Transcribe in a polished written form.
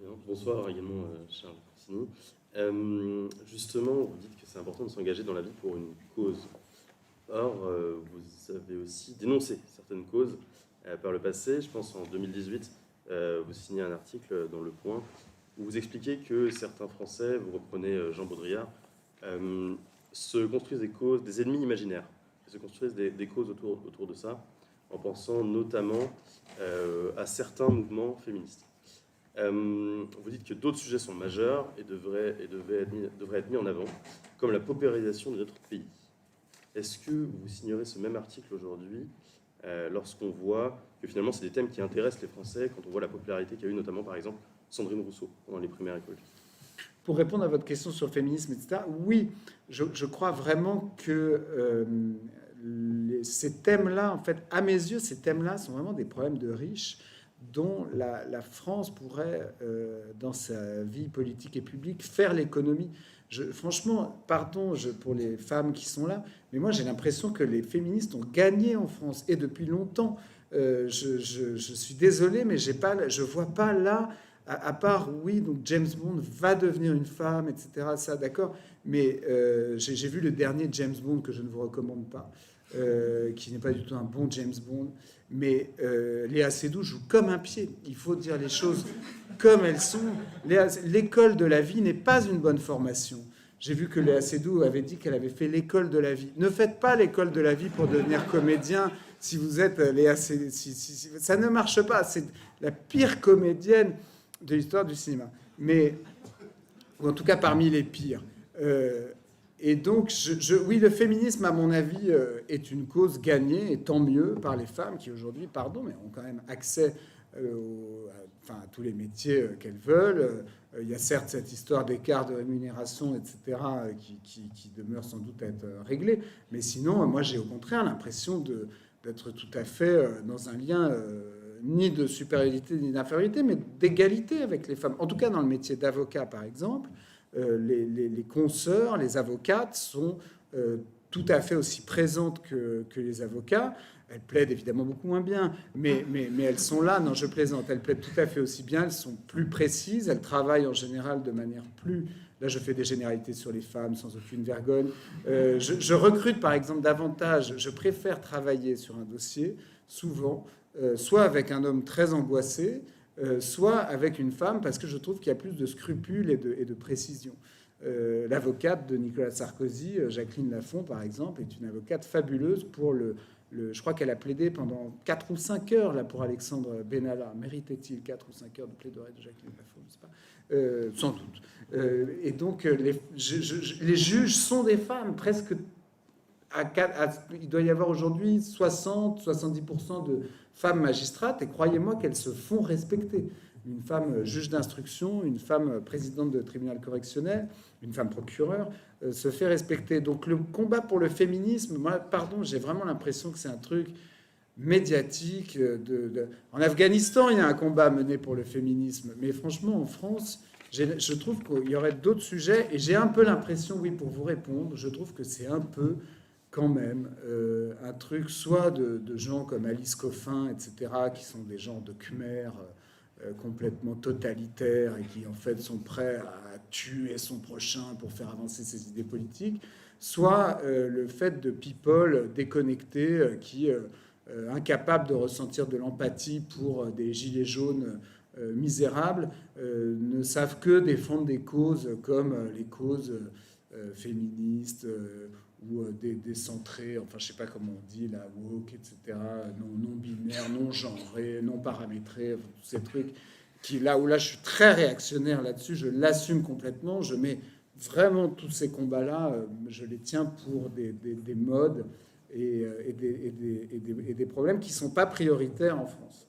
Bien. Bonsoir également, Charles Corsini. Justement, vous dites que c'est important de s'engager dans la vie pour une cause. Or, vous avez aussi dénoncé certaines causes par le passé. Je pense en 2018, vous signez un article dans Le Point où vous expliquez que certains Français, vous reprenez Jean Baudrillard, se construisent des causes, des ennemis imaginaires, se construisent des causes autour de ça, en pensant notamment à certains mouvements féministes. Vous dites que d'autres sujets sont majeurs et devraient être mis en avant, comme la paupérisation de notre pays. Est-ce que vous signerez ce même article aujourd'hui lorsqu'on voit que finalement c'est des thèmes qui intéressent les Français, quand on voit la popularité qu'a eu notamment par exemple Sandrine Rousseau pendant les primaires écologistes? Pour répondre à votre question sur le féminisme, etc., oui, je crois vraiment que ces thèmes-là, en fait, à mes yeux, ces thèmes-là sont vraiment des problèmes de riches dont la France pourrait, dans sa vie politique et publique, faire l'économie. Franchement, pardon pour les femmes qui sont là, mais moi j'ai l'impression que les féministes ont gagné en France, et depuis longtemps. Je suis désolé, mais je vois pas là, à part, oui, donc James Bond va devenir une femme, etc., ça, d'accord, mais j'ai vu le dernier James Bond que je ne vous recommande pas, qui n'est pas du tout un bon James Bond, mais Léa Seydoux joue comme un pied. Il faut dire les choses comme elles sont. L'école de la vie n'est pas une bonne formation. J'ai vu que Léa Seydoux avait dit qu'elle avait fait l'école de la vie. Ne faites pas l'école de la vie pour devenir comédien. Si vous êtes Léa Seydoux, ça ne marche pas. C'est la pire comédienne de l'histoire du cinéma. Mais, ou en tout cas parmi les pires. Et donc, oui, le féminisme, à mon avis, est une cause gagnée, et tant mieux, par les femmes qui aujourd'hui, pardon, mais ont quand même accès à tous les métiers qu'elles veulent. Il y a certes cette histoire d'écart de rémunération, etc., qui demeure sans doute à être réglée. Mais sinon, moi, j'ai au contraire l'impression d'être tout à fait dans un lien ni de supériorité ni d'infériorité, mais d'égalité avec les femmes. En tout cas, dans le métier d'avocat, par exemple, les consoeurs, les avocates sont tout à fait aussi présentes que les avocats. Elles plaident évidemment beaucoup moins bien, mais elles sont là. Non, je plaisante. Elles plaident tout à fait aussi bien. Elles sont plus précises. Elles travaillent en général de manière plus... Là, je fais des généralités sur les femmes sans aucune vergogne. Je recrute, par exemple, davantage. Je préfère travailler sur un dossier, souvent, soit avec un homme très angoissé, soit avec une femme, parce que je trouve qu'il y a plus de scrupules et de précision. L'avocate de Nicolas Sarkozy, Jacqueline Lafont, par exemple, est une avocate fabuleuse pour je crois qu'elle a plaidé pendant 4 ou 5 heures là, pour Alexandre Benalla. Méritait-il 4 ou 5 heures de plaidoirie de Jacqueline Lafont, je ne sais pas. Sans doute. Et donc, les juges sont des femmes, presque... il doit y avoir aujourd'hui 60-70% de femmes magistrates, et croyez-moi qu'elles se font respecter. Une femme juge d'instruction, une femme présidente de tribunal correctionnel, une femme procureure se fait respecter. Donc le combat pour le féminisme, moi, pardon, j'ai vraiment l'impression que c'est un truc médiatique. En Afghanistan, il y a un combat mené pour le féminisme, mais franchement, en France, je trouve qu'il y aurait d'autres sujets, et j'ai un peu l'impression, oui, pour vous répondre, je trouve que c'est un peu quand même un truc soit de gens comme Alice Coffin, etc., qui sont des gens de Khmer complètement totalitaires et qui en fait sont prêts à tuer son prochain pour faire avancer ses idées politiques, soit le fait de people déconnectés qui, incapables de ressentir de l'empathie pour des gilets jaunes misérables, ne savent que défendre des causes comme les causes féministes ou décentrés, enfin je sais pas comment on dit, la woke, etc., non binaire, non genré, non paramétré, enfin, tous ces trucs là où je suis très réactionnaire là-dessus, je l'assume complètement, je mets vraiment tous ces combats-là, je les tiens pour des modes et des problèmes qui sont pas prioritaires en France.